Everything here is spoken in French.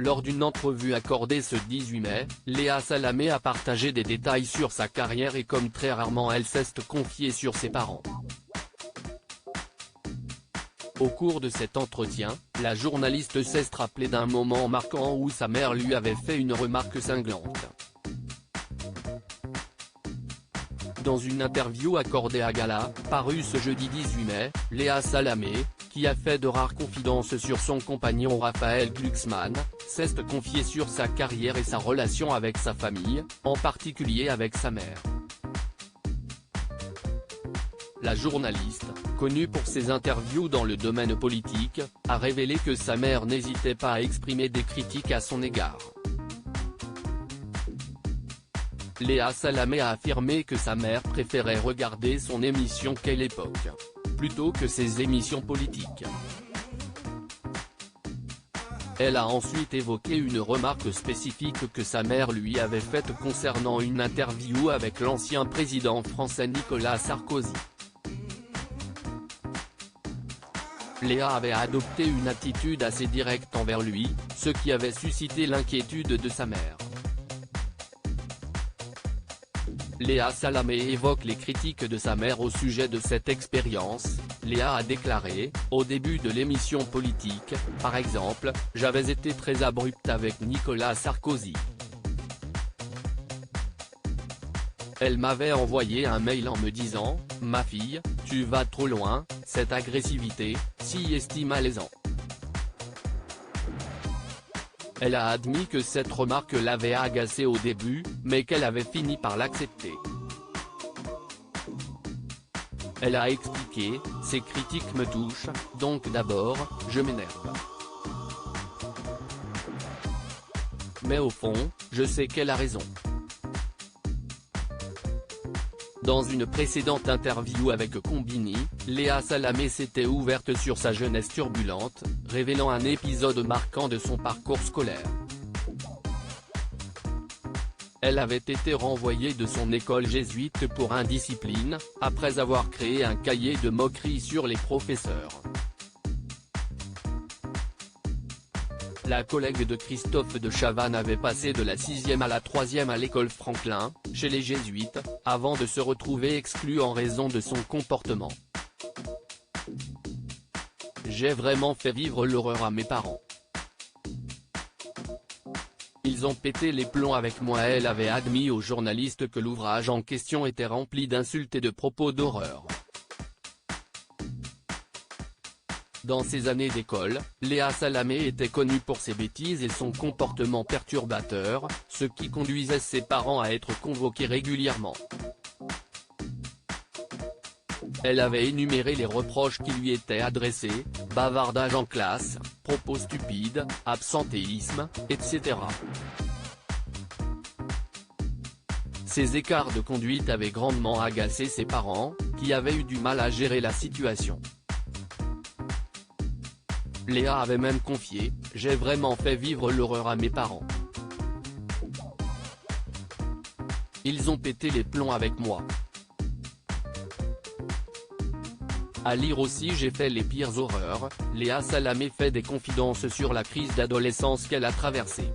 Lors d'une entrevue accordée ce 18 mai, Léa Salamé a partagé des détails sur sa carrière et comme très rarement elle s'est confiée sur ses parents. Au cours de cet entretien, la journaliste s'est rappelée d'un moment marquant où sa mère lui avait fait une remarque cinglante. Dans une interview accordée à Gala, parue ce jeudi 18 mai, Léa Salamé, qui a fait de rares confidences sur son compagnon Raphaël Glucksmann, s'est confiée sur sa carrière et sa relation avec sa famille, en particulier avec sa mère. La journaliste, connue pour ses interviews dans le domaine politique, a révélé que sa mère n'hésitait pas à exprimer des critiques à son égard. Léa Salamé a affirmé que sa mère préférait regarder son émission Quelle époque, plutôt que ses émissions politiques. Elle a ensuite évoqué une remarque spécifique que sa mère lui avait faite concernant une interview avec l'ancien président français Nicolas Sarkozy. Léa avait adopté une attitude assez directe envers lui, ce qui avait suscité l'inquiétude de sa mère. Léa Salamé évoque les critiques de sa mère au sujet de cette expérience. Léa a déclaré, au début de l'émission politique, par exemple, j'avais été très abrupte avec Nicolas Sarkozy. Elle m'avait envoyé un mail en me disant, ma fille, tu vas trop loin, cette agressivité, si est malaisant. Elle a admis que cette remarque l'avait agacée au début, mais qu'elle avait fini par l'accepter. Elle a expliqué, ces critiques me touchent, donc d'abord, je m'énerve. Mais au fond, je sais qu'elle a raison. Dans une précédente interview avec Combini, Léa Salamé s'était ouverte sur sa jeunesse turbulente, révélant un épisode marquant de son parcours scolaire. Elle avait été renvoyée de son école jésuite pour indiscipline, après avoir créé un cahier de moquerie sur les professeurs. La collègue de Christophe de Chavannes avait passé de la 6e à la 3e à l'école Franklin, chez les jésuites, avant de se retrouver exclue en raison de son comportement. J'ai vraiment fait vivre l'horreur à mes parents. Ils ont pété les plombs avec moi. Elle avait admis aux journalistes que l'ouvrage en question était rempli d'insultes et de propos d'horreur. Dans ses années d'école, Léa Salamé était connue pour ses bêtises et son comportement perturbateur, ce qui conduisait ses parents à être convoqués régulièrement. Elle avait énuméré les reproches qui lui étaient adressés, bavardage en classe, propos stupides, absentéisme, etc. Ces écarts de conduite avaient grandement agacé ses parents, qui avaient eu du mal à gérer la situation. Léa avait même confié, j'ai vraiment fait vivre l'horreur à mes parents. Ils ont pété les plombs avec moi. À lire aussi j'ai fait les pires horreurs. Léa Salamé fait des confidences sur la crise d'adolescence qu'elle a traversée.